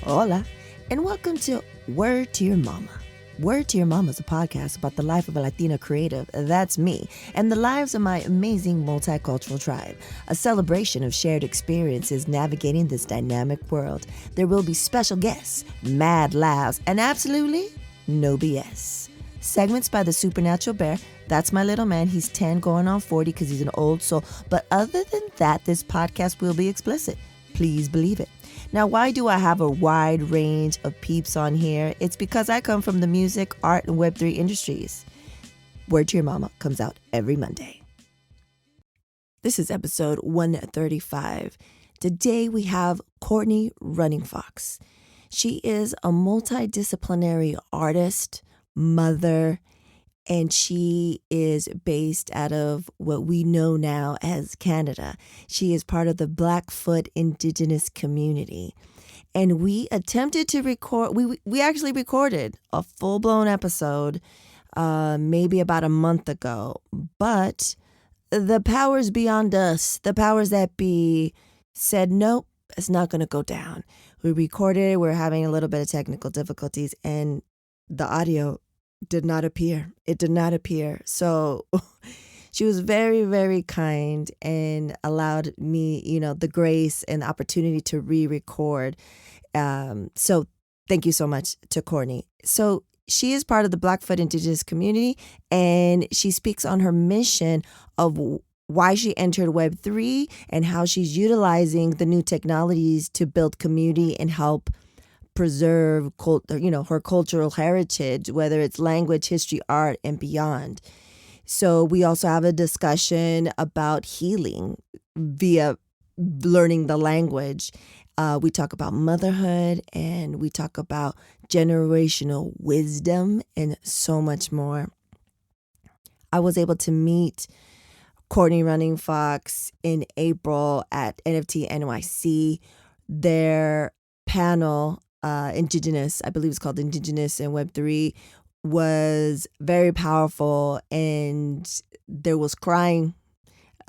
Hola, and welcome to Word to Your Mama. Word to Your Mama is a podcast about the life of a Latina creative, that's me, and the lives of my amazing multicultural tribe. A celebration of shared experiences navigating this dynamic world. There will be special guests, mad laughs, and absolutely no BS. Segments by the Supernatural Bear. That's my little man. He's 10 going on 40 because he's an old soul. But other than that, this podcast will be explicit. Please believe it. Now, why do I have a wide range of peeps on here? It's because I come from the music, art, and Web3 industries. Word to Your Mama comes out every Monday. This is episode 135. Today we have Courtney Running Fox. She is a multidisciplinary artist, mother, and she is based out of what we know now as Canada. She is part of the Blackfoot Indigenous community. And we attempted to record, we actually recorded a full-blown episode maybe about a month ago. But the powers beyond us, the powers that be, said, nope, it's not going to go down. We recorded it, we're having a little bit of technical difficulties, and the audio did not appear. It did not appear. So she was very, very kind and allowed me, the grace and the opportunity to re-record. So thank you so much to Courtney. So she is part of the Blackfoot Indigenous community, and she speaks on her mission of why she entered Web3 and how she's utilizing the new technologies to build community and help preserve her cultural heritage, whether it's language, history, art, and beyond. So we also have a discussion about healing via learning the language. We talk about motherhood, and we talk about generational wisdom and so much more. I was able to meet Courtney Running Fox in April at NFT NYC. Their panel, Indigenous, I believe it's called Indigenous and Web3, was very powerful, and there was crying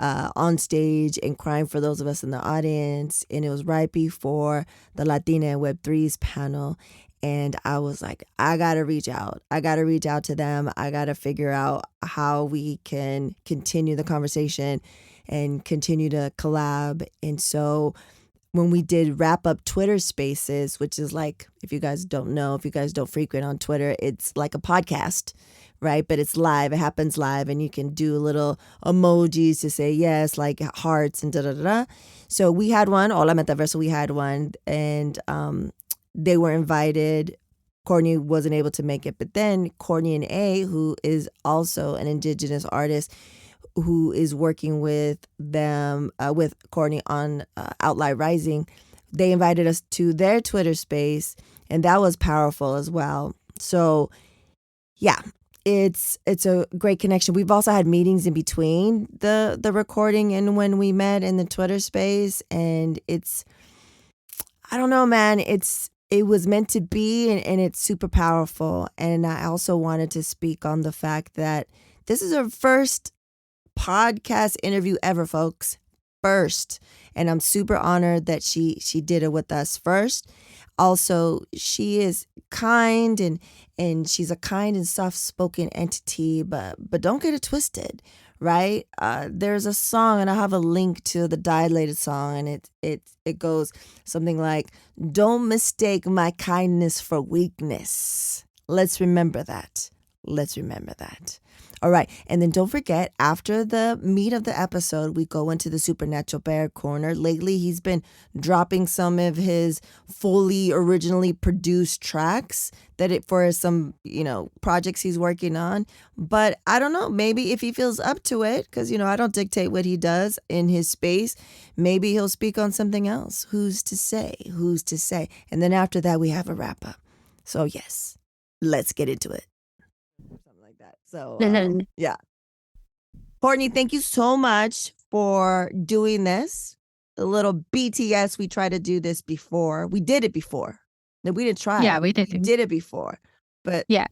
on stage and crying for those of us in the audience, and it was right before the LATINA and Web3's panel, and I was like, I gotta reach out to them. I gotta figure out how we can continue the conversation and continue to collab. And so when we did wrap up Twitter Spaces, which is like, if you guys don't know, if you guys don't frequent on Twitter, it's like a podcast, right? But it's live. It happens live, and you can do little emojis to say yes, like hearts and da-da-da-da. So we had one, Hola Metaverso, we had one, and they were invited. Courtney wasn't able to make it, but then Courtney and A, who is also an Indigenous artist, who is working with them, with Courtney on Outlier Rising, they invited us to their Twitter space, and that was powerful as well. So yeah, it's a great connection. We've also had meetings in between the recording and when we met in the Twitter space, and it's, I don't know, man, it was meant to be, and it's super powerful. And I also wanted to speak on the fact that this is our first podcast interview ever, folks. First. And I'm super honored that she did it with us first. Also, she is kind, and she's a kind and soft-spoken entity, but don't get it twisted, right? There's a song, and I have a link to the Dilated song, and it goes something like, "Don't mistake my kindness for weakness." Let's remember that. All right. And then don't forget, after the meat of the episode, we go into the Supernatural Bear Corner. Lately, he's been dropping some of his fully originally produced tracks for some, projects he's working on. But I don't know, maybe if he feels up to it, because, I don't dictate what he does in his space, maybe he'll speak on something else. Who's to say? And then after that, we have a wrap up. So yes, let's get into it. Something like that. So yeah. Courtney, thank you so much for doing this. A little BTS, we tried to do this before. We did it before. No, we didn't try. Yeah, we did. We did it before. But, yeah.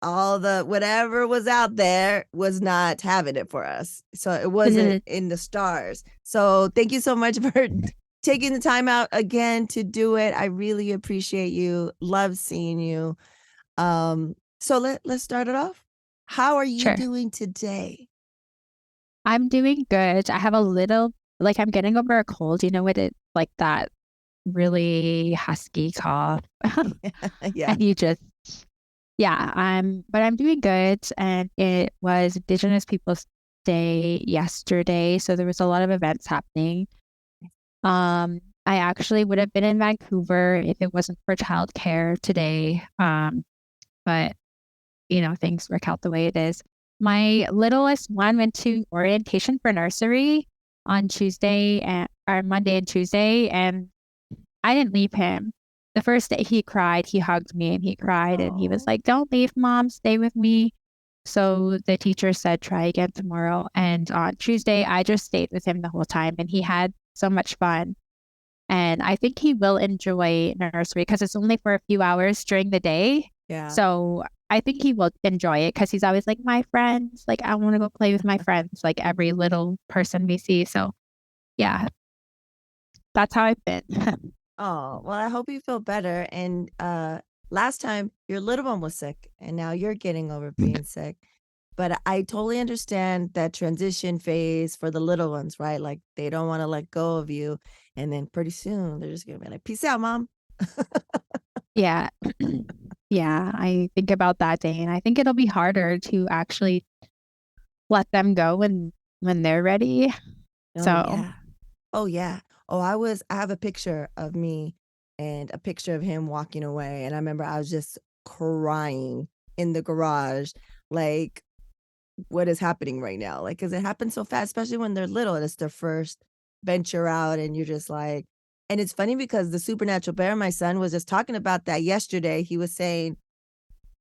All the whatever was out there was not having it for us. So it wasn't in the stars. So thank you so much for taking the time out again to do it. I really appreciate you. Love seeing you. So let's start it off. How are you Sure. doing today? I'm doing good. I have a little, like, I'm getting over a cold, what it, like that really husky cough. Yeah. And yeah, but I'm doing good. And it was Indigenous Peoples Day yesterday. So there was a lot of events happening. I actually would have been in Vancouver if it wasn't for childcare today. But things work out the way it is. My littlest one went to orientation for nursery on Tuesday or Monday and Tuesday, and I didn't leave him. The first day he cried, he hugged me and he cried and he was Oh, like, "Don't leave, mom, stay with me." So the teacher said, "Try again tomorrow." And on Tuesday, I just stayed with him the whole time and he had so much fun. And I think he will enjoy nursery because it's only for a few hours during the day. yeah. So I think he will enjoy it because he's always like, my friends, like, I want to go play with my friends, like every little person we see. So yeah, that's how I've been. Oh, well, I hope you feel better. And last time your little one was sick, and now you're getting over being sick. But I totally understand that transition phase for the little ones, right? Like they don't want to let go of you. And then pretty soon they're just gonna be like, peace out, mom. Yeah. Yeah. I think about that day and I think it'll be harder to actually let them go when they're ready. Oh So yeah. Oh yeah. Oh, I have a picture of me and a picture of him walking away. And I remember I was just crying in the garage, like, what is happening right now? Like, because it happens so fast, especially when they're little and it's their first venture out, and you're just like, and it's funny because the supernatural bear, my son was just talking about that yesterday. He was saying,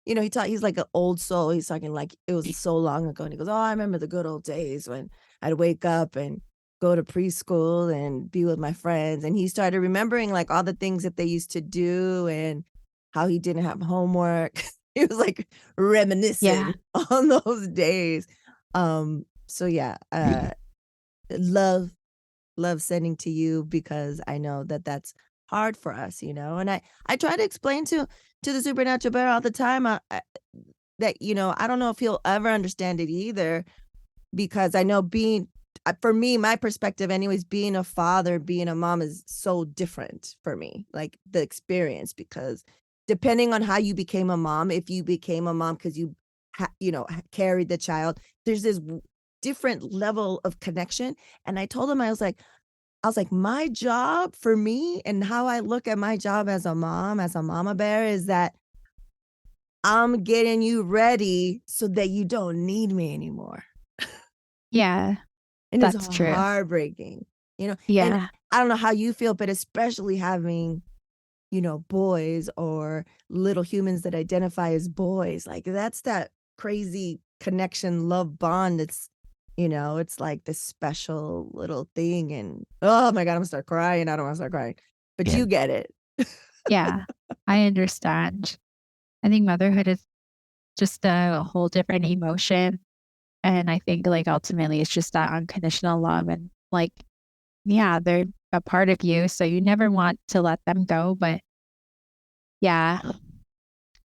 he's like an old soul. He's talking like it was so long ago. And he goes, "Oh, I remember the good old days when I'd wake up and go to preschool and be with my friends." And he started remembering like all the things that they used to do and how he didn't have homework. He was like yeah. reminiscing on those days. So yeah, love love sending to you because I know that that's hard for us, and I try to explain to the supernatural bear all the time, that I don't know if he'll ever understand it either, because I know being for me, my perspective anyways, being a father, being a mom is so different for me, like the experience, because depending on how you became a mom, if you became a mom because you carried the child, there's this different level of connection. And I told him, I was like, my job for me and how I look at my job as a mom, as a mama bear, is that I'm getting you ready so that you don't need me anymore. Yeah. And it's That's true. heartbreaking, and Yeah. I don't know how you feel, but especially having, boys or little humans that identify as boys, like that's that crazy connection, love bond. It's like this special little thing. And oh my God, I'm gonna start crying. I don't want to start crying, but Yeah. you get it. Yeah. I understand. I think motherhood is just a whole different emotion. And I think like ultimately it's just that unconditional love and like, yeah, they're a part of you. So you never want to let them go. But yeah,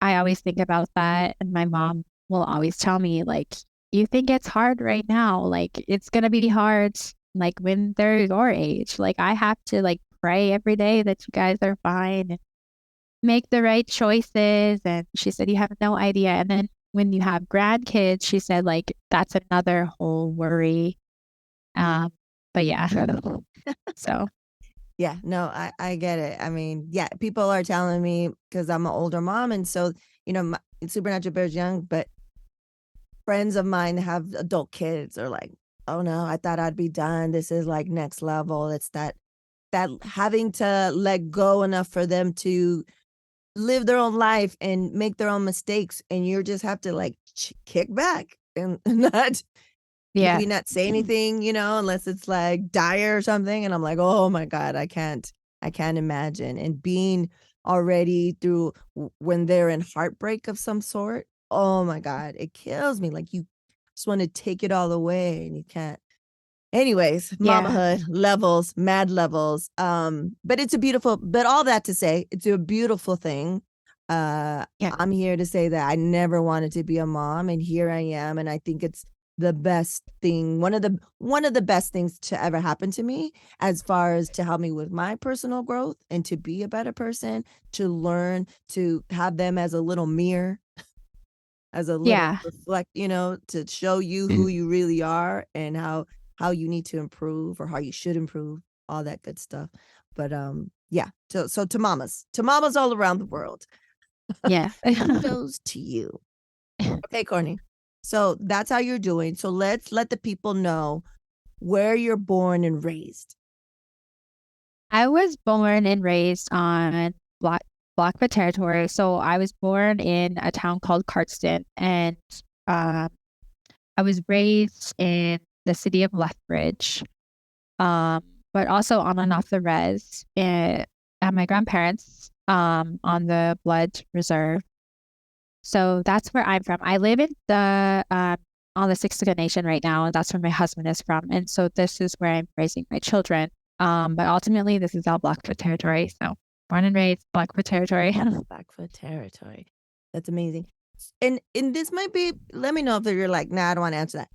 I always think about that. And my mom will always tell me, like, you think it's hard right now. Like, it's going to be hard, like, when they're your age. Like, I have to, like, pray every day that you guys are fine and make the right choices. And she said, you have no idea. And then when you have grandkids, she said, like, that's another whole worry. Um, but yeah. So, Yeah, no, I get it. I mean, yeah, people are telling me because I'm an older mom, and so my supernatural bear's young, but friends of mine have adult kids are like, "Oh no, I thought I'd be done. This is like next level." It's that having to let go enough for them to live their own life and make their own mistakes, and you just have to like kick back and not yeah. maybe not say anything, unless it's like dire or something. And I'm like, oh my God, I can't imagine. And being already through when they're in heartbreak of some sort, oh my God, it kills me. Like you just want to take it all away and you can't. Anyways, Yeah. mamahood levels, mad levels. But it's a beautiful, but all that to say, it's a beautiful thing. Yeah. I'm here to say that I never wanted to be a mom, and here I am, and I think it's the best thing, one of the best things to ever happen to me, as far as to help me with my personal growth and to be a better person, to learn, to have them as a little mirror, as a little Yeah. reflect, to show you who you really are and how you need to improve or how you should improve, all that good stuff. But yeah, so to mamas all around the world, Yeah. kudos to you. Okay, Courtney. So that's how you're doing. So let's let the people know where you're born and raised. I was born and raised on Blackfoot territory. So I was born in a town called Cardston, and um, I was raised in the city of Lethbridge, but also on and off the res at my grandparents on the blood reserve. So that's where I'm from. I live in the on the Siksika Nation right now, and that's where my husband is from. And so this is where I'm raising my children. But ultimately, this is all Blackfoot territory. So born and raised Blackfoot territory. Blackfoot territory. That's amazing. And this might be. Let me know if you're like, nah, I don't want to answer that.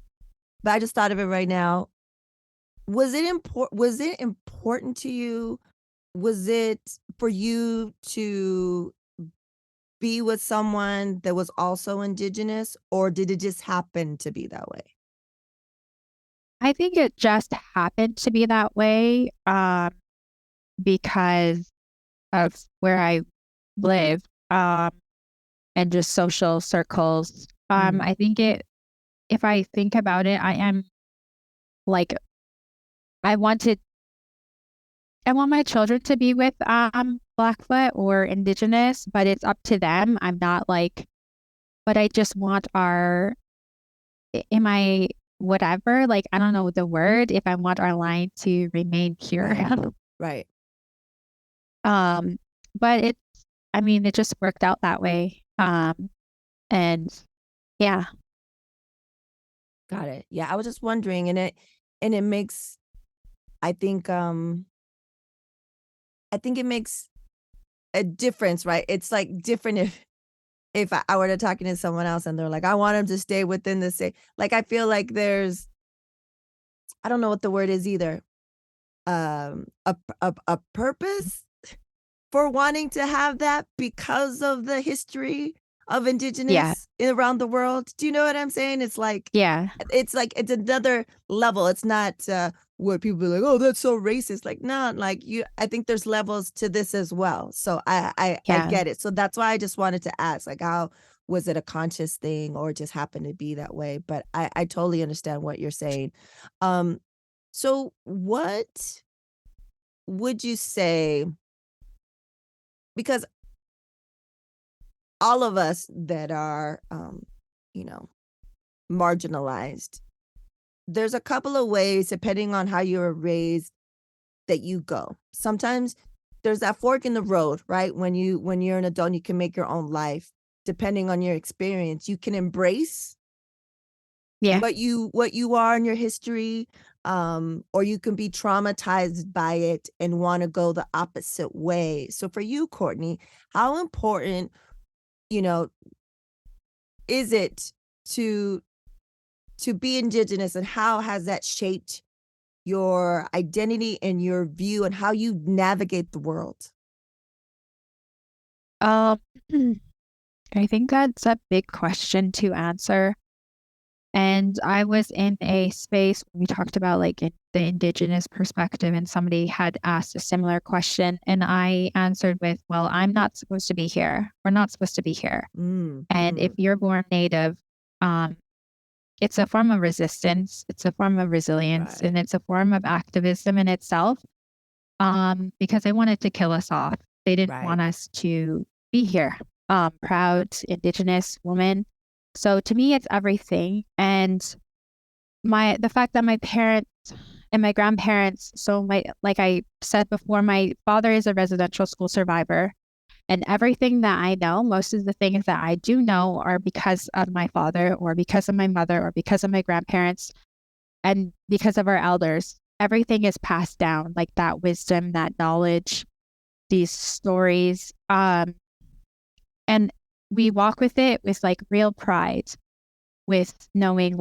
But I just thought of it right now. Was it important? Was it important to you? Was it for you to be with someone that was also indigenous, or did it just happen to be that way? I think it just happened to be that way because of where I live and just social circles. I think if I think about it, I am like, I wanted I want my children to be with Blackfoot or Indigenous, but it's up to them. I'm not like, but I just want am I whatever? Like, I don't know the word, if I want our line to remain pure. Right. But I mean, it just worked out that way. And yeah. Got it. Yeah, I was just wondering, and it makes, I think it makes a difference, right? It's like different if I were to talking to someone else and they're like, I want them to stay within the same. Like, I feel like there's, I don't know what the word is either. A purpose for wanting to have that because of the history of Yeah. indigenous around the world. Do you know what I'm saying? Yeah. It's like it's another level. It's not where people are like, oh, that's so racist. Like, no, like I think there's levels to this as well. So I Yeah. get it. So that's why I just wanted to ask, like, how was it a conscious thing or just happened to be that way? But I totally understand what you're saying. So what would you say? Because all of us that are, you know, marginalized, there's a couple of ways, depending on how you were raised, that you go. Sometimes there's that fork in the road, right? When you're an adult, and you can make your own life. Depending on your experience, you can embrace Yeah. what you are in your history, or you can be traumatized by it and want to go the opposite way. So for you, Courtney, how important, you know, is it to be indigenous, and how has that shaped your identity and your view and how you navigate the world? Um, I think that's a big question to answer. And I was in a space where we talked about like the indigenous perspective, and somebody had asked a similar question. And I answered with, well, I'm not supposed to be here. We're not supposed to be here. And if you're born native, it's a form of resistance, it's a form of resilience, Right. and it's a form of activism in itself. Because they wanted to kill us off. They didn't Right. want us to be here. Proud indigenous woman. So to me, it's everything. And the fact that my parents and my grandparents, so like I said before, my father is a residential school survivor. And everything that I know, most of the things that I do know are because of my father or because of my mother or because of my grandparents. and because of our elders, everything is passed down, like that wisdom, that knowledge, these stories. And we walk with it with like real pride, with knowing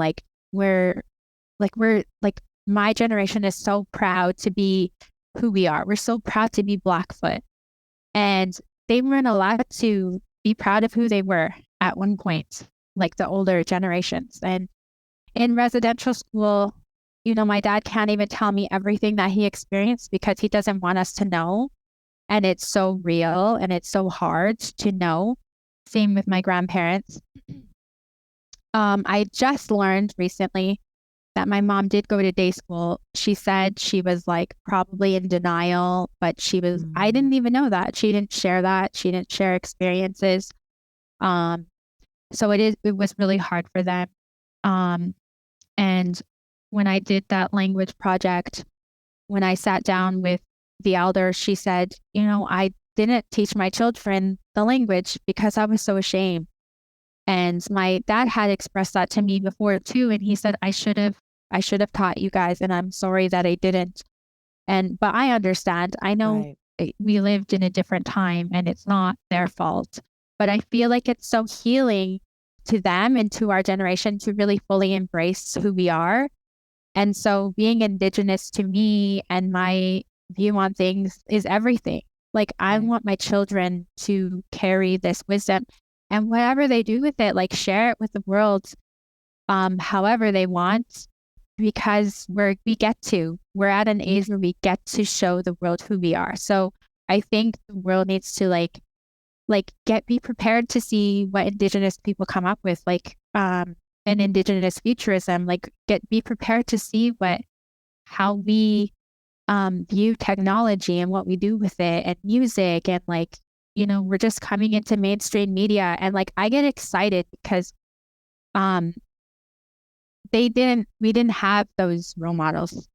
we're like my generation is so proud to be who we are. We're so proud to be Blackfoot. And they weren't allowed to be proud of who they were at one point, like the older generations. And in residential school, my dad can't even tell me everything that he experienced because he doesn't want us to know. And it's so real and it's so hard to know. Same with my grandparents. I just learned recently that my mom did go to day school. She said she was like probably in denial, but I didn't even know that. She didn't share that. She didn't share experiences. So it was really hard for them. And when I did that language project, when I sat down with the elder, she said, I didn't teach my children the language because I was so ashamed. And my dad had expressed that to me before too. And he said, I should have taught you guys. And I'm sorry that I didn't. But I understand. I know we lived in a different time and it's not their fault. But I feel like it's so healing to them and to our generation to really fully embrace who we are. And so being Indigenous to me and my view on things is everything. Like I want my children to carry this wisdom, and whatever they do with it, like share it with the world, however they want, because we're at an age where we get to show the world who we are. So I think the world needs to be prepared to see what Indigenous people come up with, an Indigenous futurism, be prepared to see how we view technology and what we do with it and music. And we're just coming into mainstream media. And I get excited because we didn't have those role models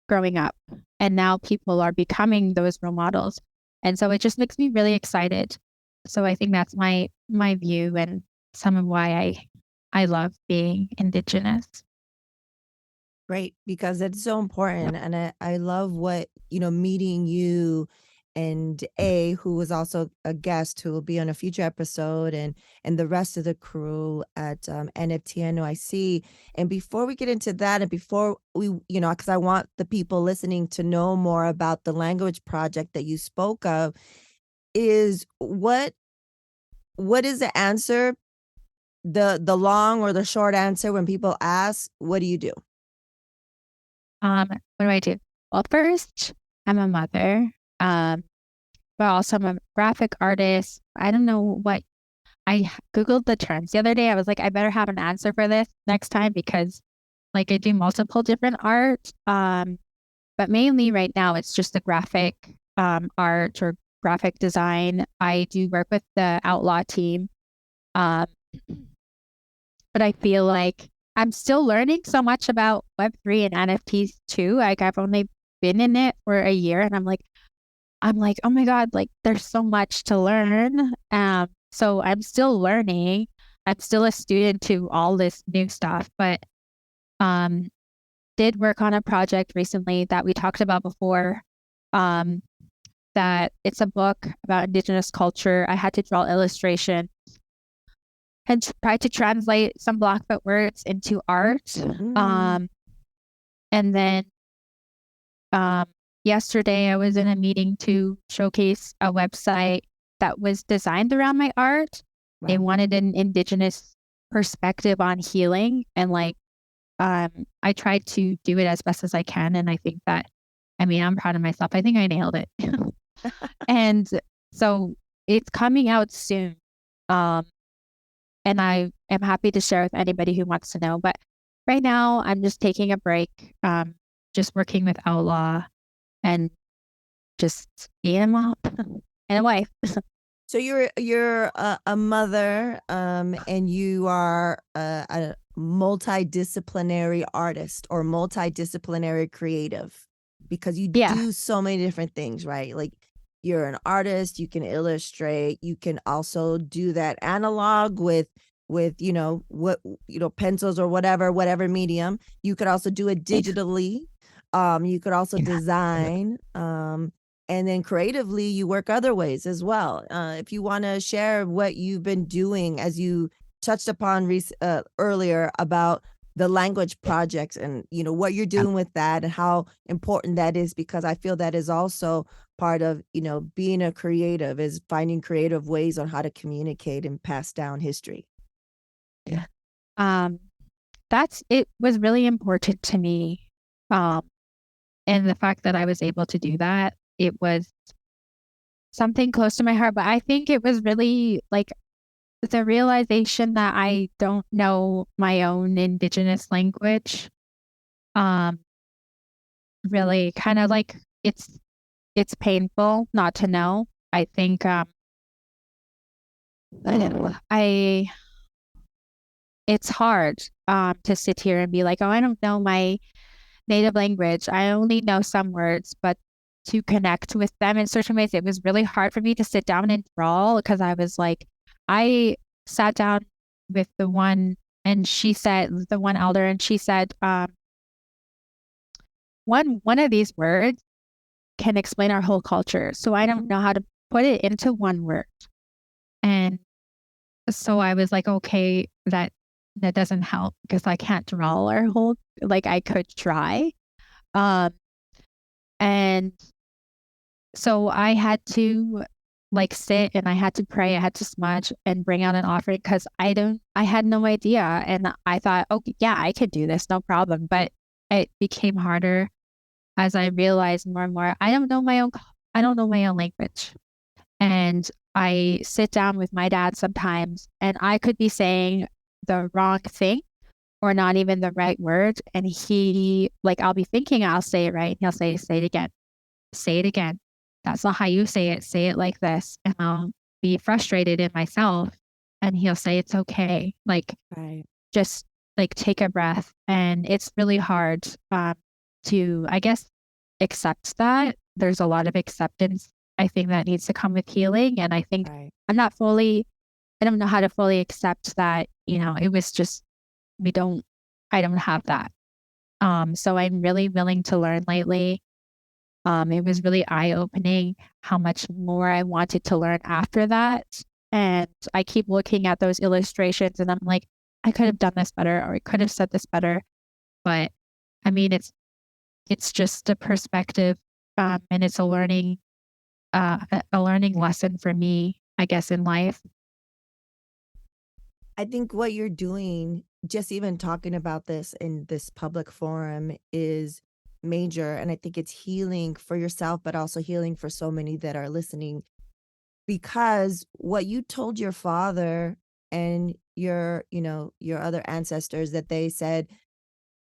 growing up. And now people are becoming those role models. And so it just makes me really excited. So I think that's my view and some of why I love being Indigenous. Great, because it's so important. And I love what, meeting you and who was also a guest who will be on a future episode, and the rest of the crew at NFT NYC. And before we get into that, and before we, because I want the people listening to know more about the language project that you spoke of, is what is the answer, the long or the short answer when people ask, what do you do? What do I do? Well, first, I'm a mother, but also I'm a graphic artist. I don't know what I Googled the terms the other day. I was like, I better have an answer for this next time because I do multiple different art. But mainly right now it's just the graphic art or graphic design. I do work with the Outlaw team. But I feel like I'm still learning so much about Web3 and NFTs too. I've only been in it for a year and I'm like, oh my God, there's so much to learn. So I'm still learning. I'm still a student to all this new stuff, but did work on a project recently that we talked about before. That it's a book about Indigenous culture. I had to draw illustration and try to translate some Blackfoot words into art. And then yesterday I was in a meeting to showcase a website that was designed around my art. Wow. They wanted an Indigenous perspective on healing. And I tried to do it as best as I can. And I think that, I'm proud of myself. I think I nailed it. And so it's coming out soon. And I am happy to share with anybody who wants to know. But right now, I'm just taking a break, just working with Outlaw and just being a mom and a wife. So you're a mother, and you are a multidisciplinary artist or multidisciplinary creative, because you do so many different things, right? You're an artist, you can illustrate, you can also do that analog with with, pencils or whatever medium. You could also do it digitally. You could also design, and then creatively you work other ways as well. If you want to share what you've been doing, as you touched upon earlier about the language projects, and what you're doing with that and how important that is, because I feel that is also part of being a creative, is finding creative ways on how to communicate and pass down history. Yeah. It was really important to me. And the fact that I was able to do that, it was something close to my heart. But I think it was really like the realization that I don't know my own indigenous language. Really kind of like it's painful not to know. I think it's hard to sit here and be like, oh, I don't know my native language. I only know some words, but to connect with them in certain ways, it was really hard for me to sit down and draw, because I was like, I sat down with the one elder, and she said, one of these words can explain our whole culture. So I don't know how to put it into one word. And so I was like, okay, that doesn't help, because I can't draw our whole, like I could try. And so I had to like sit, and I had to pray, I had to smudge and bring out an offering, because I had no idea. And I thought, okay, yeah, I could do this, no problem. But it became harder as I realized more and more, I don't know my own language. And I sit down with my dad sometimes, and I could be saying the wrong thing or not even the right word. And I'll be thinking I'll say it right. And he'll say it again. Say it again. That's not how you say it. Say it like this. And I'll be frustrated in myself. And he'll say, it's okay. Like, right. Just like take a breath. And it's really hard to, I guess, accept that. There's a lot of acceptance, I think, that needs to come with healing. And I think Right. I don't know how to fully accept that, it was just, I don't have that. So I'm really willing to learn lately. It was really eye-opening how much more I wanted to learn after that. And I keep looking at those illustrations, and I'm like, I could have done this better, or I could have said this better. But I mean, it's just a perspective, and it's a learning lesson for me, I guess, in life. I think what you're doing, just even talking about this in this public forum, is major. And I think it's healing for yourself, but also healing for so many that are listening. Because what you told your father and your other ancestors, that they said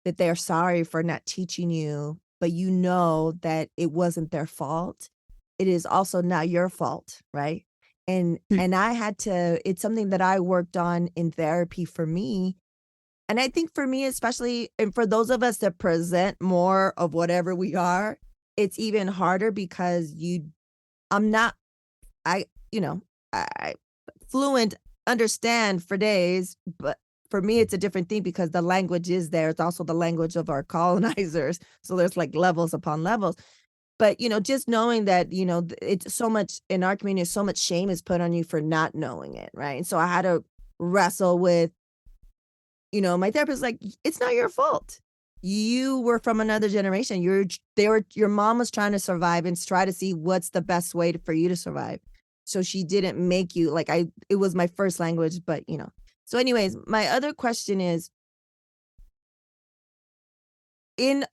that they're sorry for not teaching you, but that it wasn't their fault. It is also not your fault, right? And I had to, it's something that I worked on in therapy for me. And I think for me, especially, and for those of us that present more of whatever we are, it's even harder, because I'm not, I, I fluent, understand for days, but for me, it's a different thing, because the language is there. It's also the language of our colonizers. So there's like levels upon levels. But, just knowing that, it's so much in our community, so much shame is put on you for not knowing it. Right. And so I had to wrestle with, my therapist, like, it's not your fault. You were from another generation. Your mom was trying to survive and try to see what's the best way for you to survive. So she didn't make you like, it was my first language, but so anyways, my other question is, in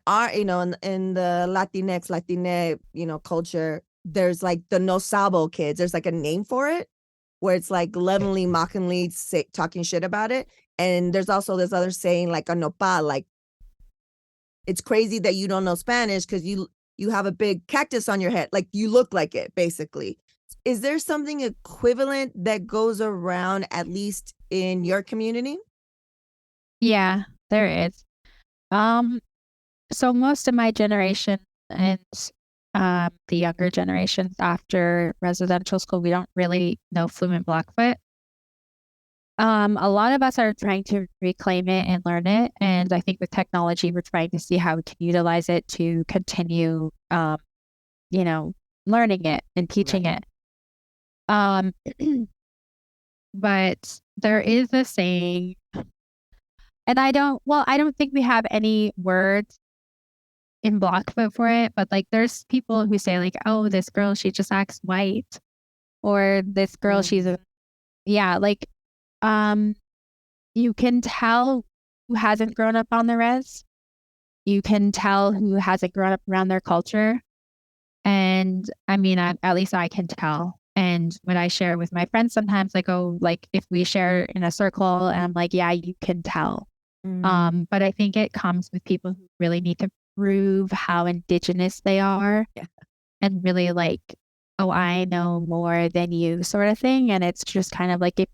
our, in the Latinx, Latine, culture, there's like the no sabo kids. There's like a name for it, where it's like lovingly, mockingly talking shit about it. And there's also this other saying, like a nopal, like, it's crazy that you don't know Spanish because you have a big cactus on your head. Like, you look like it, basically. Is there something equivalent that goes around, at least in your community? Yeah, there is. So most of my generation and the younger generations after residential school, we don't really know fluent Blackfoot. A lot of us are trying to reclaim it and learn it. And I think with technology, we're trying to see how we can utilize it to continue, you know, learning it and teaching it. But there is a saying, and I don't think we have any words in Blackfoot for it, but like there's people who say like, oh, this girl, she just acts white, or this girl, she's like, you can tell who hasn't grown up on the res. You can tell who hasn't grown up around their culture. And I mean, at least I can tell. And when I share with my friends, sometimes like, oh, like if we share in a circle and I'm like, yeah, you can tell. But I think it comes with people who really need to prove how indigenous they are and really like, oh, I know more than you sort of thing. And it's just kind of like, if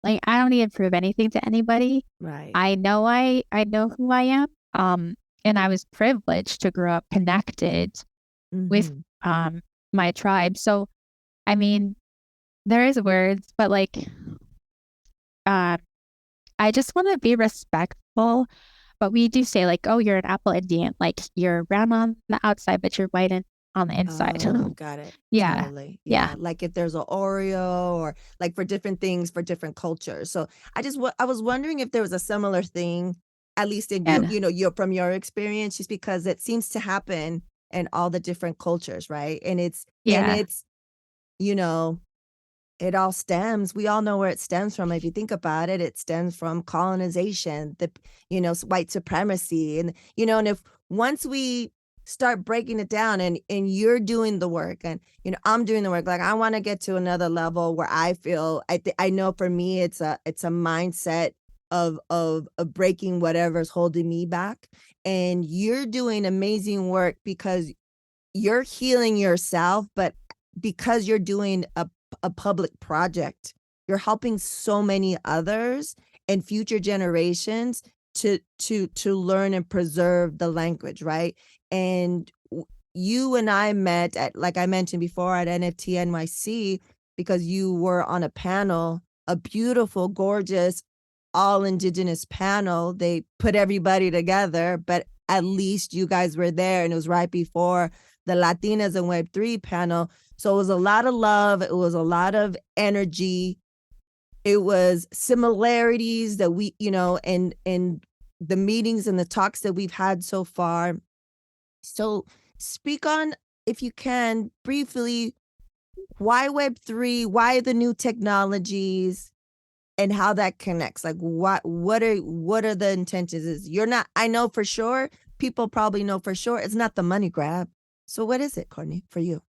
like, I don't need to prove anything to anybody. Right. I know who I am. And I was privileged to grow up connected with my tribe. So, I mean, there is words, but like, I just want to be respectful. But we do say like, oh, you're an Apple Indian. Like you're brown on the outside, but you're white on the inside. Oh, got it. Yeah. Totally. Yeah. Like if there's an Oreo or like for different things for different cultures. So I was wondering if there was a similar thing, at least in your from your experience, just because it seems to happen in all the different cultures, right? And it's you know, it all stems, we all know where it stems from. If you think about it, it stems from colonization, white supremacy. And, and if once we start breaking it down and you're doing the work and, I'm doing the work, like I want to get to another level where I feel, I know for me, it's a mindset of breaking whatever's holding me back. And you're doing amazing work because you're healing yourself, but because you're doing a public project, you're helping so many others and future generations to learn and preserve the language, right? And you and I met at, like I mentioned before, at NFT NYC because you were on a panel, a beautiful, gorgeous, all indigenous panel. They put everybody together, but at least you guys were there, and it was right before the Latinas and Web3 panel. So it was a lot of love. It was a lot of energy. It was similarities that we, and the meetings and the talks that we've had so far. So speak on, if you can, briefly, why Web3, why the new technologies, and how that connects. Like what are the intentions? Is I know for sure, people probably know for sure, it's not the money grab. So what is it, Courtney, for you?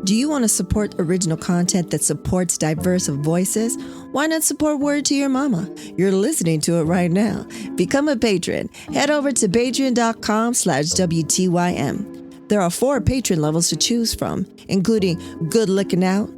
Do you want to support original content that supports diverse voices? Why not support Word to Your Mama? You're listening to it right now. Become a patron. Head over to patreon.com/WTYM. There are 4 patron levels to choose from, including Good Looking Out,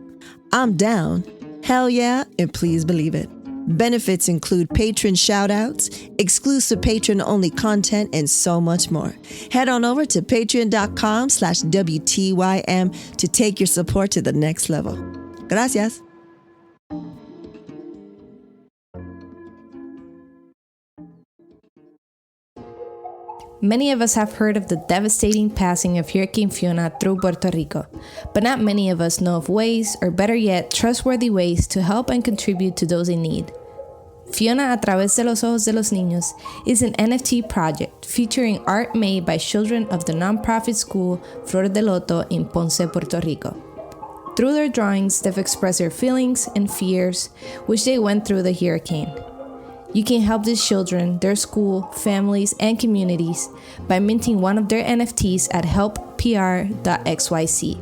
I'm Down, Hell Yeah, and Please Believe It. Benefits include patron shoutouts, exclusive patron-only content, and so much more. Head on over to patreon.com/WTYM to take your support to the next level. Gracias. Many of us have heard of the devastating passing of Hurricane Fiona through Puerto Rico, but not many of us know of ways, or better yet, trustworthy ways to help and contribute to those in need. Fiona a través de los ojos de los niños is an NFT project featuring art made by children of the nonprofit school Flor de Loto in Ponce, Puerto Rico. Through their drawings, they've expressed their feelings and fears which they went through the hurricane. You can help these children, their school, families, and communities by minting one of their NFTs at helppr.xyz.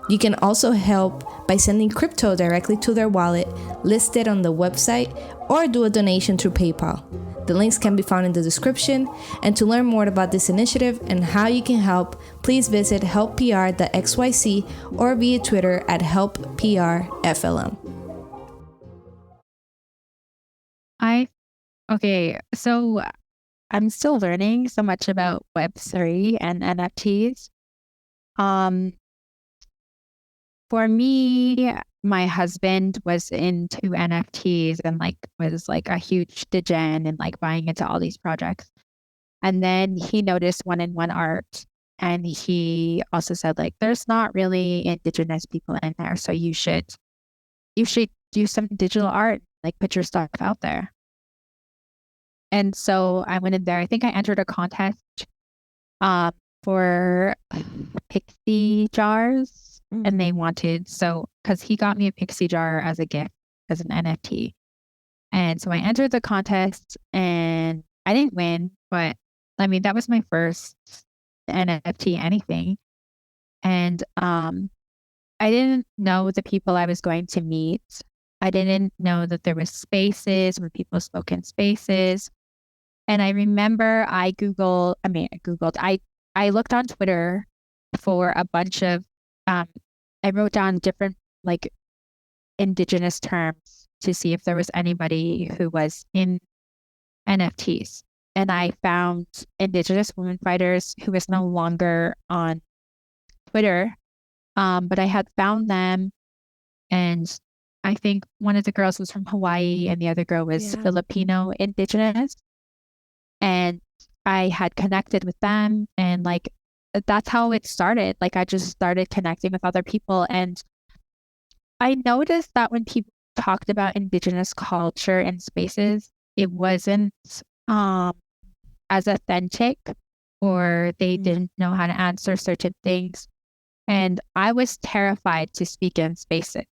You can also help by sending crypto directly to their wallet listed on the website, or do a donation through PayPal. The links can be found in the description. And to learn more about this initiative and how you can help, please visit helppr.xyz or via Twitter at helpprflm. Okay, so I'm still learning so much about Web3 and NFTs. For me, my husband was into NFTs and like was like a huge degen and like buying into all these projects. And then he noticed one-in-one art. And he also said, like, there's not really indigenous people in there. So you should do some digital art, like put your stuff out there. And so I went in there. I think I entered a contest for pixie jars. And they wanted, because he got me a pixie jar as a gift, as an NFT. And so I entered the contest and I didn't win, but I mean, that was my first NFT anything. And I didn't know the people I was going to meet. I didn't know that there was spaces where people spoke in spaces. And I remember I looked on Twitter for a bunch of, I wrote down different like indigenous terms to see if there was anybody who was in NFTs. And I found indigenous women fighters who was no longer on Twitter. But I had found them, and I think one of the girls was from Hawaii and the other girl was Filipino indigenous. And I had connected with them, and like that's how it started. Like I just started connecting with other people, and I noticed that when people talked about indigenous culture and spaces, it wasn't as authentic, or they didn't know how to answer certain things. And I was terrified to speak in spaces.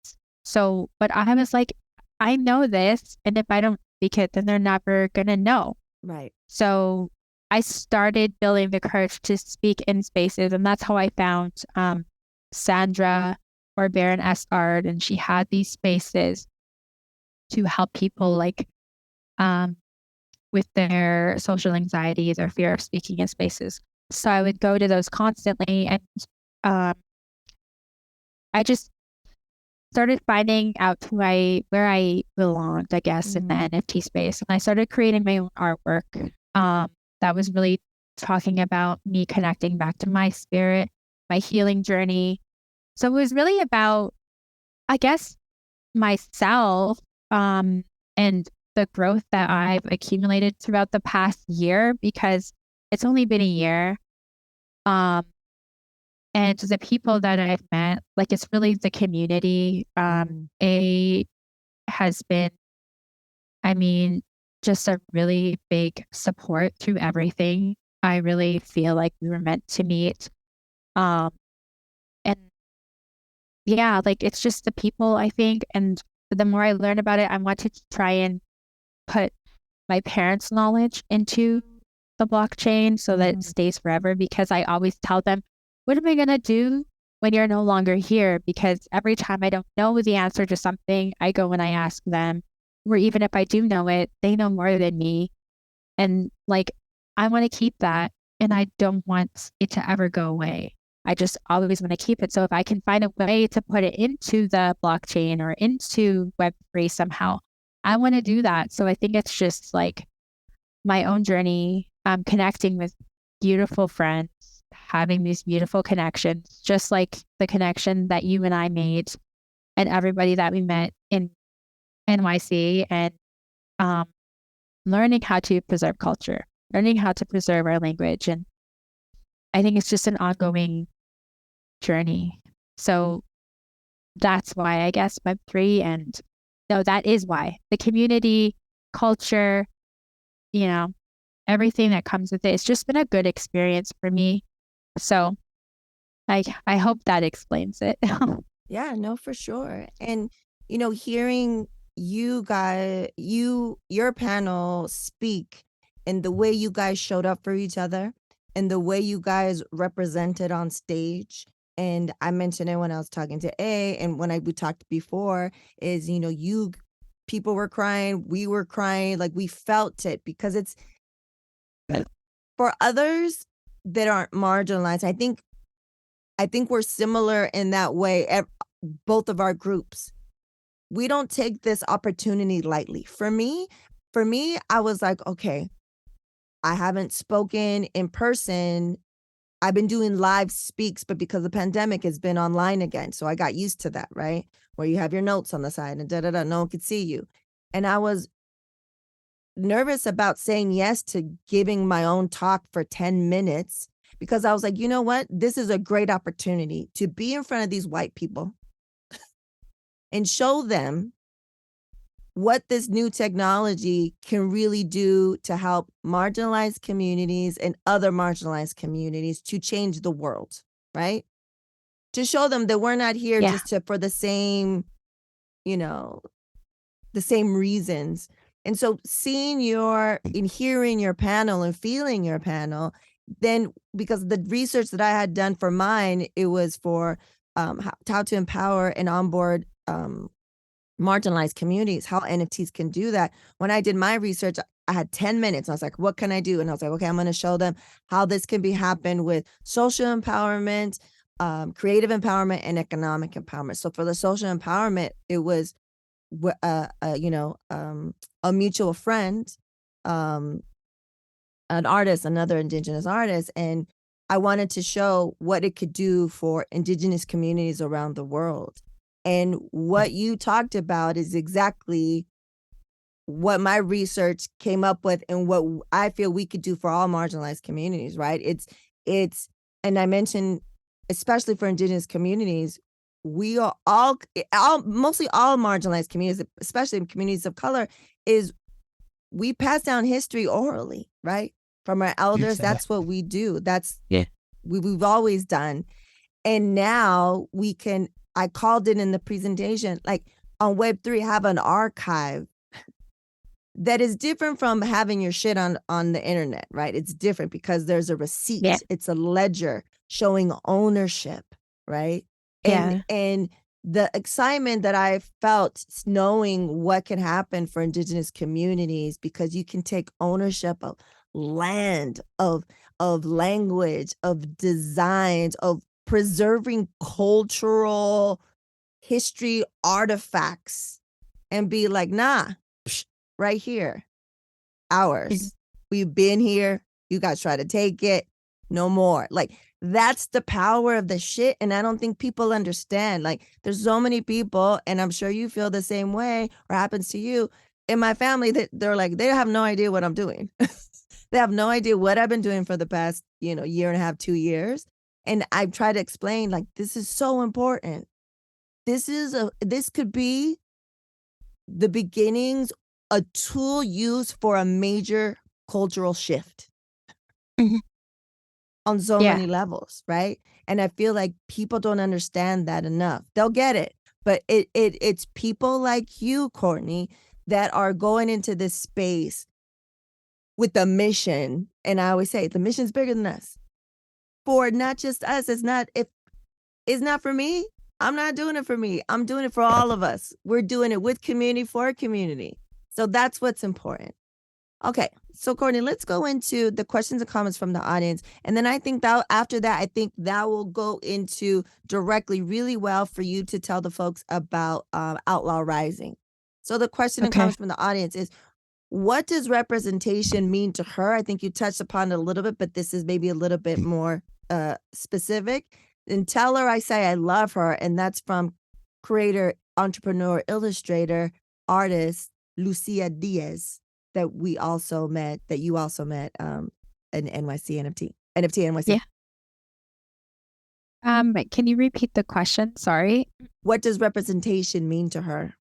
So, but I was like, I know this, and if I don't speak it, then they're never gonna know. Right. So I started building the courage to speak in spaces, and that's how I found Sandra or Baron Art, and she had these spaces to help people like with their social anxiety, their fear of speaking in spaces. So I would go to those constantly, and I just started finding out where I belonged, I guess, in the NFT space. And I started creating my own artwork. That was really talking about me connecting back to my spirit, my healing journey. So it was really about, I guess, myself, and the growth that I've accumulated throughout the past year, because it's only been a year. And the people that I've met, like it's really the community. A has been, I mean, just a really big support through everything. I really feel like we were meant to meet. And yeah, like it's just the people, I think. And the more I learn about it, I wanted to try and put my parents' knowledge into the blockchain so that it stays forever, because I always tell them, what am I going to do when you're no longer here? Because every time I don't know the answer to something, I go and I ask them, or even if I do know it, they know more than me. And like, I want to keep that, and I don't want it to ever go away. I just always want to keep it. So if I can find a way to put it into the blockchain or into Web3 somehow, I want to do that. So I think it's just like my own journey, connecting with beautiful friends, having these beautiful connections, just like the connection that you and I made and everybody that we met in NYC, and learning how to preserve culture, learning how to preserve our language. And I think it's just an ongoing journey. So that's why, I guess, Web3, and no, that is why the community, culture, you know, everything that comes with it. It's just been a good experience for me. So I hope that explains it. Yeah, no, for sure. And, hearing you guys, your panel speak, and the way you guys showed up for each other and the way you guys represented on stage. And I mentioned it when I was talking to A, and when we talked before, is, people were crying, we were crying, like we felt it, because it's for others that aren't marginalized. I think we're similar in that way. Both of our groups, we don't take this opportunity lightly. For me, I was like, okay, I haven't spoken in person I've been doing live speaks, but because the pandemic has been online again. So I got used to that, right? Where you have your notes on the side and no one could see you. And I was nervous about saying yes to giving my own talk for 10 minutes because I was like, you know what? This is a great opportunity to be in front of these white people and show them what this new technology can really do to help marginalized communities and other marginalized communities to change the world, right? To show them that we're not here just for the same, the same reasons. And so seeing and hearing your panel and feeling your panel, then because the research that I had done for mine, it was for how to empower and onboard marginalized communities, how NFTs can do that. When I did my research, I had 10 minutes. I was like, what can I do? And I was like, okay, I'm going to show them how this can be happen with social empowerment, creative empowerment, and economic empowerment. So for the social empowerment, it was, a mutual friend, an artist, another Indigenous artist. And I wanted to show what it could do for Indigenous communities around the world. And what you talked about is exactly what my research came up with and what I feel we could do for all marginalized communities, right? It's, and I mentioned, especially for Indigenous communities, we are mostly all marginalized communities, especially in communities of color, is we pass down history orally, right? From our elders, that's what we do. That's we've always done. And now I called it in the presentation, like on Web3, have an archive that is different from having your shit on the internet, right? It's different because there's a receipt. Yeah. It's a ledger showing ownership, right? And the excitement that I felt knowing what can happen for Indigenous communities, because you can take ownership of land, of language, of designs, of preserving cultural history artifacts and be like, nah, right here, ours. We've been here. You guys try to take it. No more. Like, that's the power of the shit. And I don't think people understand. Like, there's so many people, and I'm sure you feel the same way or happens to you in my family, that they're like, they have no idea what I'm doing. They have no idea what I've been doing for the past, year and a half, 2 years. And I've tried to explain, like, this is so important. This could be the beginnings, a tool used for a major cultural shift on so many levels, right? And I feel like people don't understand that enough. They'll get it, but it's people like you, Courtney, that are going into this space with a mission. And I always say the mission's bigger than us. For not just us, it's not for me. I'm not doing it for me. I'm doing it for all of us. We're doing it with community, for community. So that's what's important. Okay, so Courtney, let's go into the questions and comments from the audience. And then I think that after that, I think that will go into directly really well for you to tell the folks about Outlaw Rising. So the question and comments from the audience is, what does representation mean to her? I think you touched upon it a little bit, but this is maybe a little bit more specific. And tell her I say I love her. And that's from creator, entrepreneur, illustrator, artist, Lucia Diaz, that you also met in NYC NFT NYC. Yeah. Can you repeat the question? Sorry. What does representation mean to her?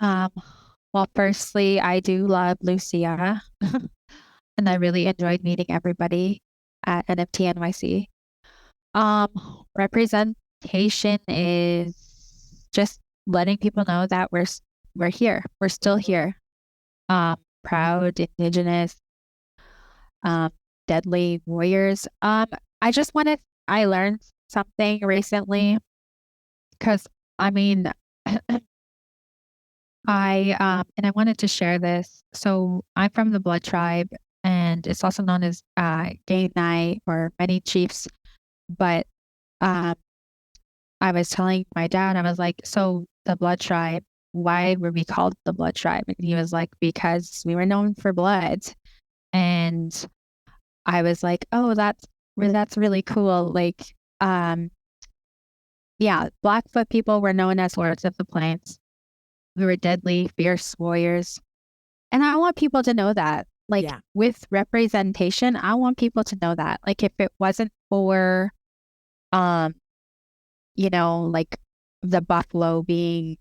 Well, firstly, I do love Lucia, and I really enjoyed meeting everybody at NFT NYC. Representation is just letting people know that we're here. We're still here. Proud Indigenous, deadly warriors. I learned something recently, because I wanted to share this. So I'm from the Blood Tribe, and it's also known as Gay Night or Many Chiefs. But I was telling my dad, I was like, so the Blood Tribe, why were we called the Blood Tribe? And he was like, because we were known for blood. And I was like, oh, That's really cool. Like, yeah, Blackfoot people were known as lords of the plains. We were deadly, fierce warriors. And I want people to know that. Like, with representation, I want people to know that. Like, if it wasn't for, you know, like the buffalo being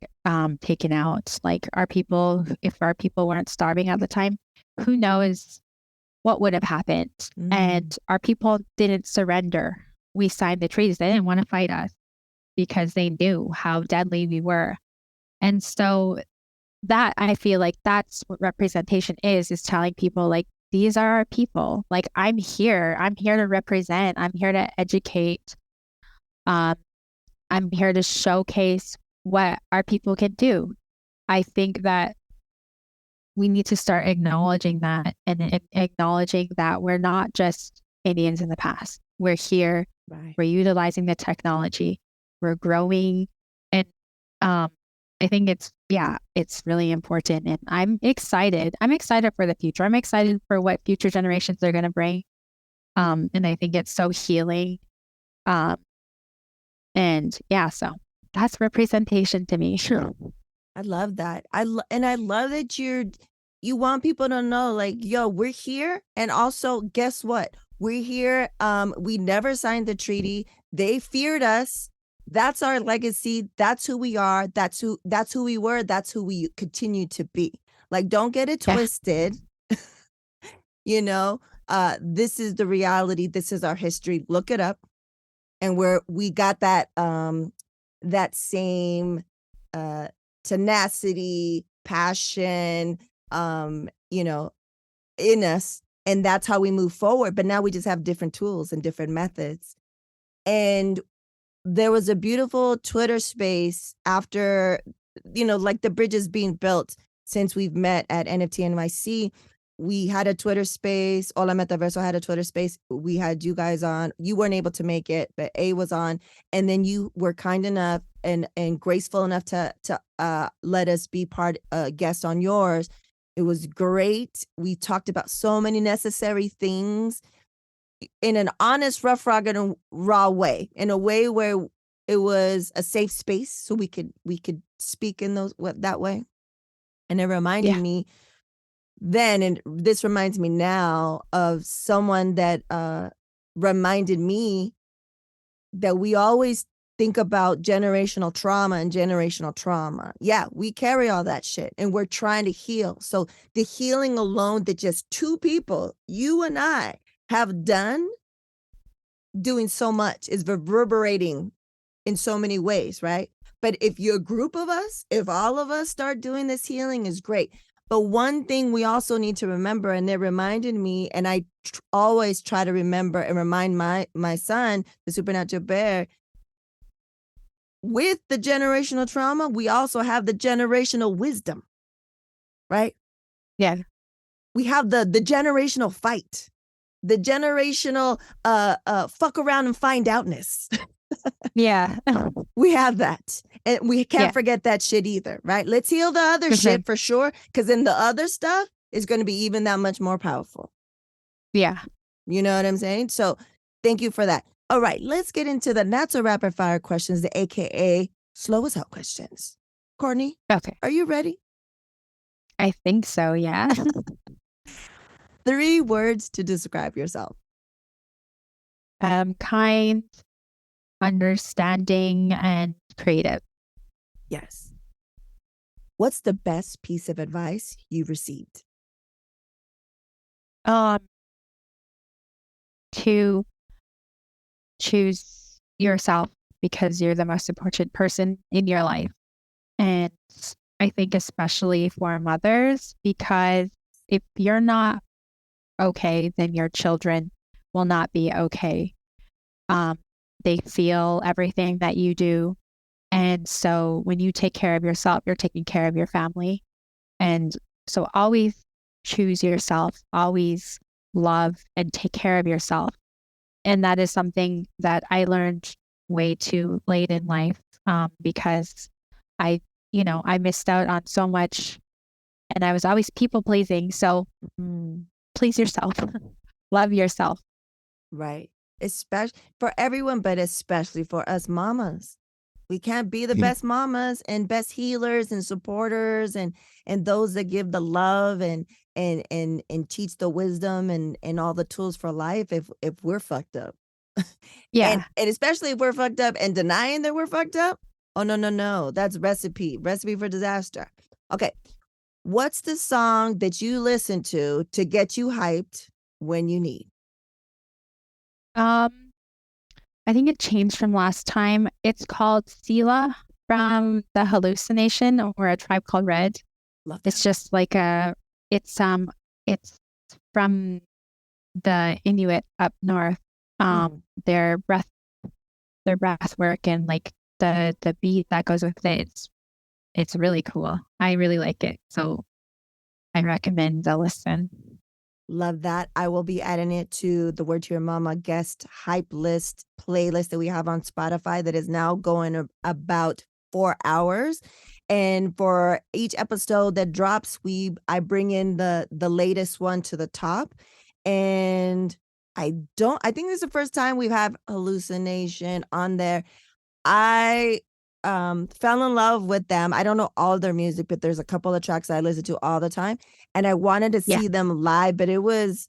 taken out, like if our people weren't starving at the time, who knows what would have happened. And our people didn't surrender. We signed the treaties. They didn't want to fight us because they knew how deadly we were. And so that, I feel like that's what representation is telling people, like, these are our people. Like, I'm here to represent, I'm here to educate. I'm here to showcase what our people can do. I think that we need to start acknowledging that and acknowledging that we're not just Indians in the past. We're here. Right. We're utilizing the technology. We're growing. And I think it's really important. And I'm excited. I'm excited for the future. I'm excited for what future generations are going to bring. And I think it's so healing. And yeah, so that's representation to me. Sure. I love that. I love that you want people to know, like, yo, we're here. And also, guess what? We're here. We never signed the treaty. They feared us. That's our legacy. That's who we are. That's who we were. That's who we continue to be. Like, don't get it twisted. You know, this is the reality. This is our history. Look it up. And we got that that same tenacity, passion, you know, in us. And that's how we move forward. But now we just have different tools and different methods. And there was a beautiful Twitter space after, you know, like the bridges being built since we've met at NFT NYC. We had a Twitter space. Hola Metaverso had a Twitter space. We had you guys on. You weren't able to make it, but A was on. And then you were kind enough and graceful enough to let us be guest on yours. It was great. We talked about so many necessary things in an honest, rough, rugged, and raw way, in a way where it was a safe space, so we could speak in that way. And it reminded me then, and this reminds me now of someone that reminded me that we always think about generational trauma. Yeah, we carry all that shit and we're trying to heal. So the healing alone that just two people, you and I, have done, doing so much, is reverberating in so many ways, right? But if you're a group of us, if all of us start doing this healing, is great. But one thing we also need to remember, and it reminded me, and I always try to remember and remind my son, the supernatural bear, with the generational trauma, we also have the generational wisdom, right? Yeah. We have the generational fight, the generational fuck around and find outness. Yeah. We have that. And we can't forget that shit either, right? Let's heal the other shit for sure, because then the other stuff is going to be even that much more powerful. Yeah. You know what I'm saying? So thank you for that. All right, let's get into the not so rapid fire questions, the AKA slow as hell questions. Courtney, okay, are you ready? I think so, yeah. 3 words to describe yourself. Kind, understanding, and creative. Yes. What's the best piece of advice you've received? To choose yourself, because you're the most important person in your life. And I think especially for mothers, because if you're not okay, then your children will not be okay. They feel everything that you do. And so when you take care of yourself, you're taking care of your family. And so always choose yourself, always love and take care of yourself. And that is something that I learned way too late in life, because I missed out on so much and I was always people pleasing. So please yourself, love yourself. Right. especially for everyone, but especially for us mamas. We can't be the Yeah. best mamas and best healers and supporters and those that give the love and teach the wisdom and all the tools for life if we're fucked up. Yeah. And especially if we're fucked up and denying that we're fucked up. Oh no. That's recipe for disaster. Okay. What's the song that you listen to get you hyped when you need? I think it changed from last time. It's called Sila from the Hallucination or A Tribe Called Red. Love that. It's just like it's from the Inuit up north. Their breath work and like the beat that goes with it. It's really cool. I really like it. So I recommend a listen. Love that. I will be adding it to the Word to Your Mama guest hype list playlist that we have on Spotify that is now going about 4 hours. And for each episode that drops, I bring in the latest one to the top. And I think this is the first time we've had Hallucination on there. I fell in love with them. I don't know all their music, but there's a couple of tracks I listen to all the time. And I wanted to see them live, but it was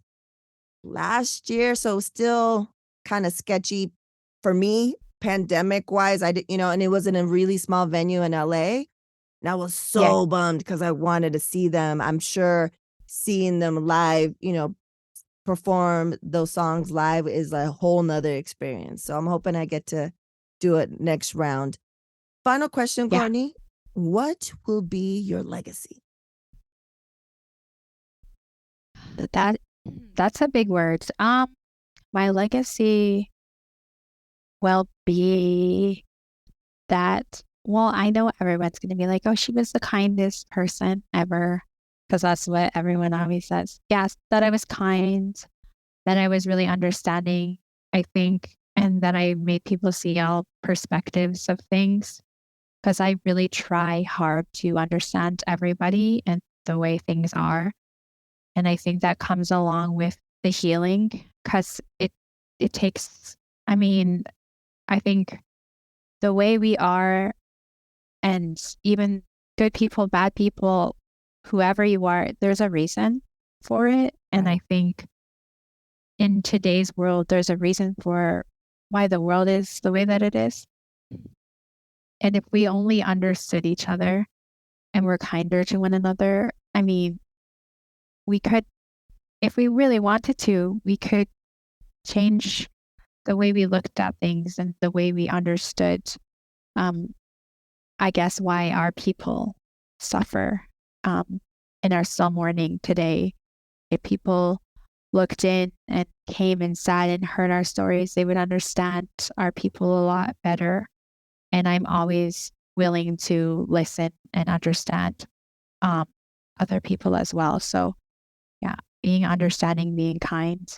last year, so still kind of sketchy for me, pandemic wise. I did, and it was in a really small venue in LA. And I was so bummed because I wanted to see them. I'm sure seeing them live, perform those songs live is a whole nother experience. So I'm hoping I get to do it next round. Final question, Courtney. What will be your legacy? That's a big word. My legacy will be that, well, I know everyone's going to be like, oh, she was the kindest person ever, because that's what everyone always says. Yes, that I was kind, that I was really understanding, I think, and that I made people see all perspectives of things, because I really try hard to understand everybody and the way things are. And I think that comes along with the healing, because it takes, I think the way we are, and even good people, bad people, whoever you are, there's a reason for it. And I think in today's world, there's a reason for why the world is the way that it is. And if we only understood each other and were kinder to one another, we could, if we really wanted to, we could change the way we looked at things and the way we understood, I guess, why our people suffer and are still mourning today. If people looked in and came and sat and heard our stories, they would understand our people a lot better. And I'm always willing to listen and understand other people as well. So yeah, being understanding, being kind,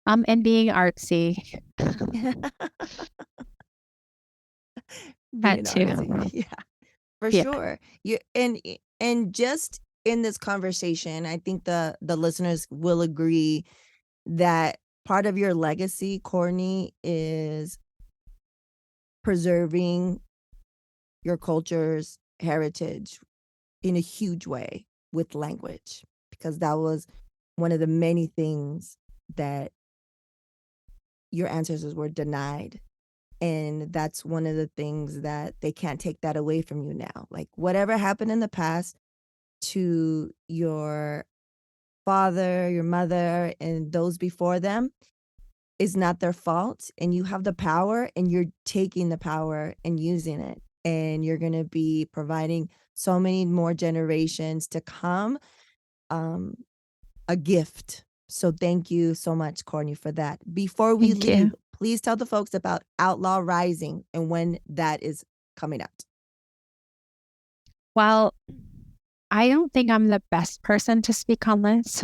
and being artsy. That too. Artsy. Yeah, for sure. You and just in this conversation, I think the listeners will agree that part of your legacy, Courtney, is preserving your culture's heritage in a huge way with language, because that was one of the many things that your ancestors were denied. And that's one of the things that they can't take that away from you now. Like whatever happened in the past to your father, your mother, and those before them is not their fault. And you have the power, and you're taking the power and using it. And you're going to be providing so many more generations to come a gift. So thank you so much, Courtney, for that. Before we leave, please tell the folks about Outlaw Rising and when that is coming out. Well, I don't think I'm the best person to speak on this.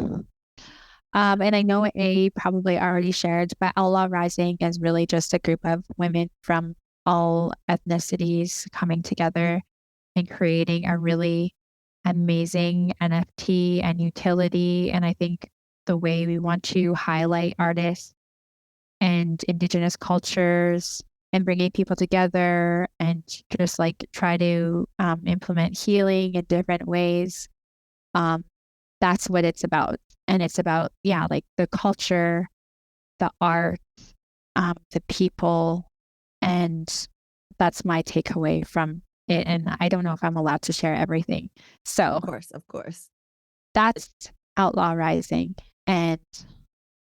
And I know A probably already shared, but Outlaw Rising is really just a group of women from all ethnicities coming together and creating a really amazing NFT and utility. And I think the way we want to highlight artists and indigenous cultures and bringing people together and just like try to implement healing in different ways. That's what it's about. And it's about, like the culture, the art, the people, and that's my takeaway from it. And I don't know if I'm allowed to share everything. So Of course. that's Outlaw Rising. And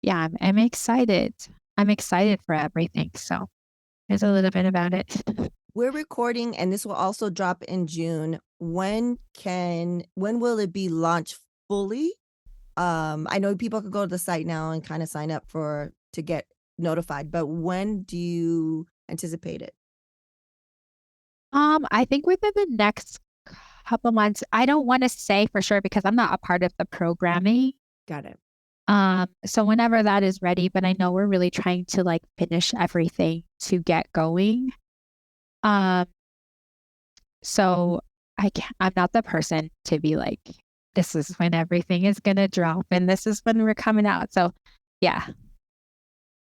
I'm excited. I'm excited for everything. So there's a little bit about it. We're recording, and this will also drop in June. When will it be launched fully? I know people could go to the site now and kind of sign up to get notified, but when do you anticipate it? I think within the next couple months. I don't want to say for sure because I'm not a part of the programming. Got it. So whenever that is ready, but I know we're really trying to like finish everything to get going. So I'm not the person to be like, this is when everything is gonna drop and this is when we're coming out. So yeah.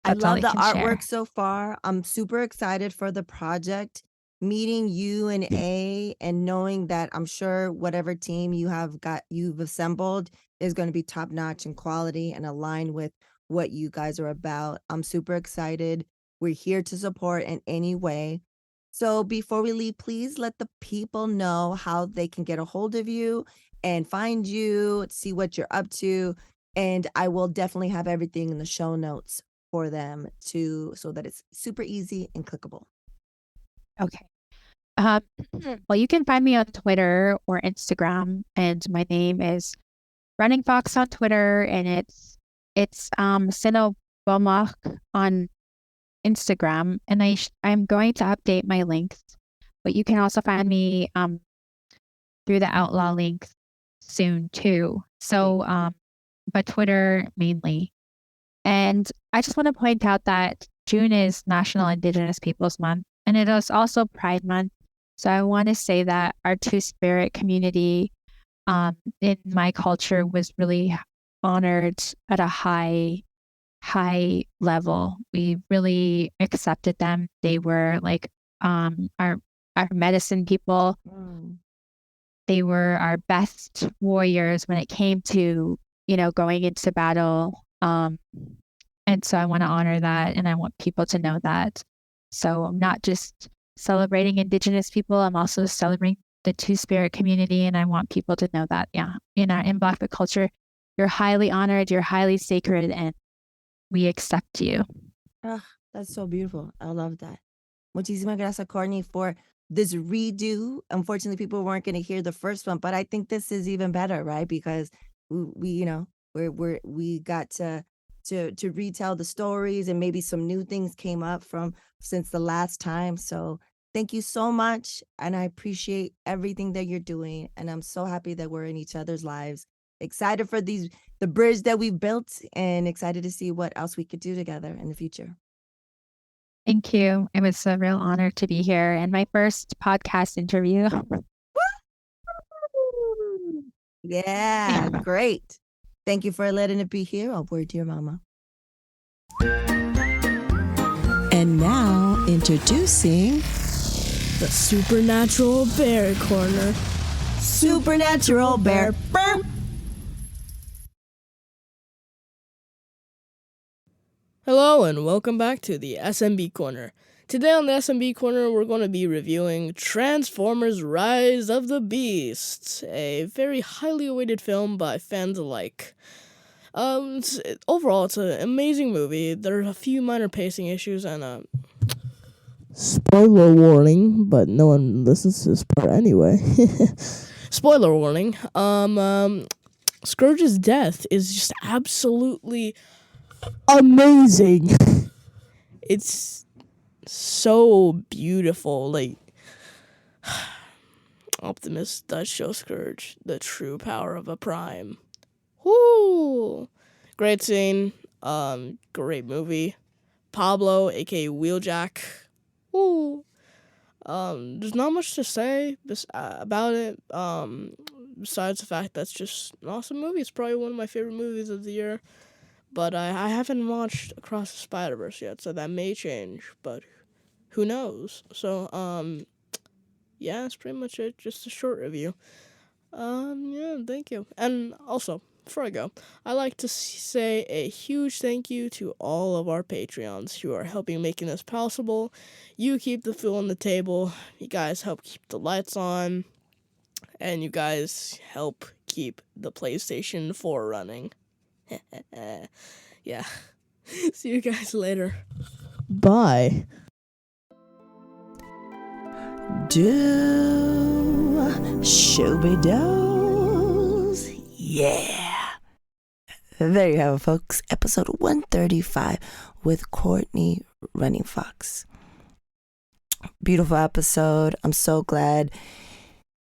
I love the artwork so far. I'm super excited for the project. Meeting you and A and knowing that I'm sure whatever team you've assembled is going to be top notch in quality and aligned with what you guys are about. I'm super excited. We're here to support in any way. So before we leave, please let the people know how they can get a hold of you and find you, see what you're up to. And I will definitely have everything in the show notes for them so that it's super easy and clickable. Okay. Well, you can find me on Twitter or Instagram, and my name is Running Fox on Twitter, and it's Sila on Instagram, and I'm going to update my links, but you can also find me through the Outlaw links soon too. So but Twitter mainly. And I just want to point out that June is National Indigenous Peoples Month, and it is also Pride Month. So I want to say that our Two-Spirit community in my culture was really honored at a high level. We really accepted them. They were like our medicine people. They were our best warriors when it came to, going into battle. And so I want to honor that, and I want people to know that. So I'm not just celebrating Indigenous people, I'm also celebrating the Two-Spirit community, and I want people to know that, in Blackfoot culture, you're highly honored, you're highly sacred, and we accept you. That's so beautiful. I love that. Muchísimas gracias, Courtney, for this redo. Unfortunately, people weren't going to hear the first one, but I think this is even better, right? Because we got to retell the stories, and maybe some new things came up since the last time. So thank you so much, and I appreciate everything that you're doing, and I'm so happy that we're in each other's lives. Excited for the bridge that we've built, and excited to see what else we could do together in the future. Thank you. It was a real honor to be here, and my first podcast interview. Yeah, great. Thank you for letting it be here on Word to Your Mama. And now, introducing the Supernatural Bear Corner. Supernatural Bear. Hello and welcome back to the SMB Corner. Today on the SMB Corner, we're going to be reviewing Transformers Rise of the Beasts, a very highly awaited film by fans alike. Overall, it's an amazing movie. There are a few minor pacing issues and spoiler warning, but no one listens to this part anyway. Spoiler warning. Scourge's death is just absolutely amazing. It's so beautiful. Like, Optimus does show Scourge the true power of a Prime. Woo! Great scene. Great movie. Pablo, aka Wheeljack. Woo! There's not much to say about it. Besides the fact that's just an awesome movie. It's probably one of my favorite movies of the year. But I haven't watched Across the Spider-Verse yet, so that may change, but who knows? So, yeah, that's pretty much it. Just a short review. Yeah, thank you. And also, before I go, I'd like to say a huge thank you to all of our Patreons who are helping making this possible. You keep the food on the table. You guys help keep the lights on. And you guys help keep the PlayStation 4 running. Yeah. See you guys later. Bye. Shooby does. Yeah. There you have it, folks. Episode 135 with Courtney Running Fox. Beautiful episode. I'm so glad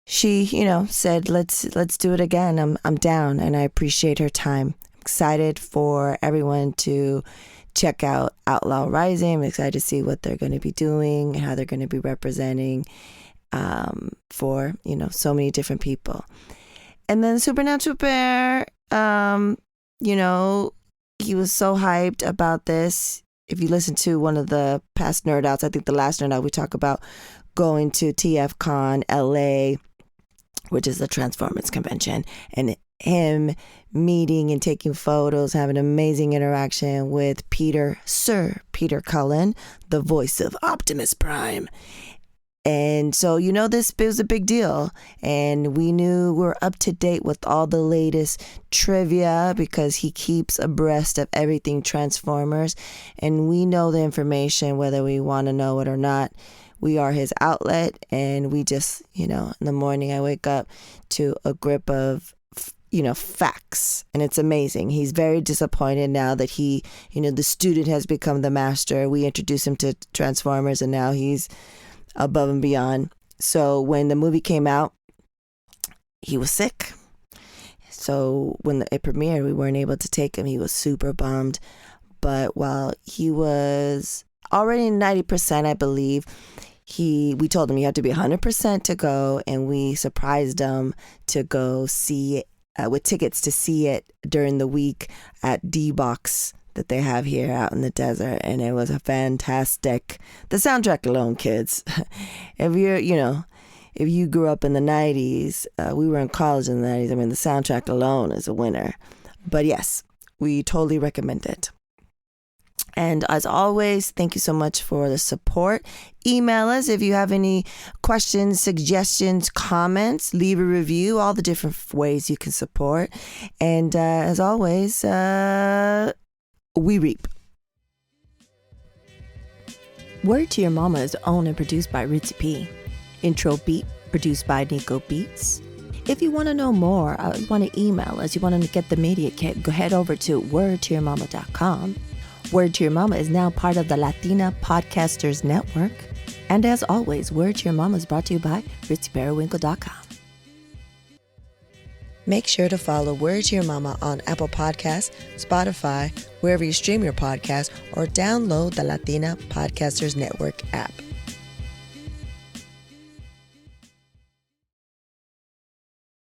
she, said, let's do it again. I'm down, and I appreciate her time. I'm excited for everyone to check out Outlaw Rising. I'm excited to see what they're going to be doing and how they're going to be representing for, so many different people. And then Supernatural Bear, he was so hyped about this. If you listen to one of the past Nerd Outs, I think the last Nerd Out, we talk about going to TFCon LA, which is the Transformers convention, and him meeting and taking photos, having an amazing interaction with Sir Peter Cullen, the voice of Optimus Prime. And so, this was a big deal. And we knew we were up to date with all the latest trivia because he keeps abreast of everything Transformers. And we know the information, whether we want to know it or not. We are his outlet. And we just, in the morning I wake up to a grip of, facts. And it's amazing. He's very disappointed now that he, the student has become the master. We introduced him to Transformers and now he's above and beyond. So when the movie came out, he was sick. So when it premiered, we weren't able to take him. He was super bummed. But while he was already 90%, I believe, we told him he had to be 100% to go, and we surprised him to go see it with tickets to see it during the week at D-Box that they have here out in the desert, and it was a fantastic. The soundtrack alone, kids. If you grew up in the 90s, we were in college in the 90s. I mean, the soundtrack alone is a winner. But yes, we totally recommend it. And as always, thank you so much for the support. Email us if you have any questions, suggestions, comments. Leave a review, all the different ways you can support. And as always, we reap. Word to Your Mama is owned and produced by Ritzy P. Intro beat produced by Nico Beats. If you want to know more, you want to email us, you want to get the media kit, go head over to wordtoyourmama.com. Word to Your Mama is now part of the Latina Podcasters Network. And as always, Word to Your Mama is brought to you by ritzyperiwinkle.com. Make sure to follow Word to Your Mama on Apple Podcasts, Spotify, wherever you stream your podcast, or download the Latina Podcasters Network app.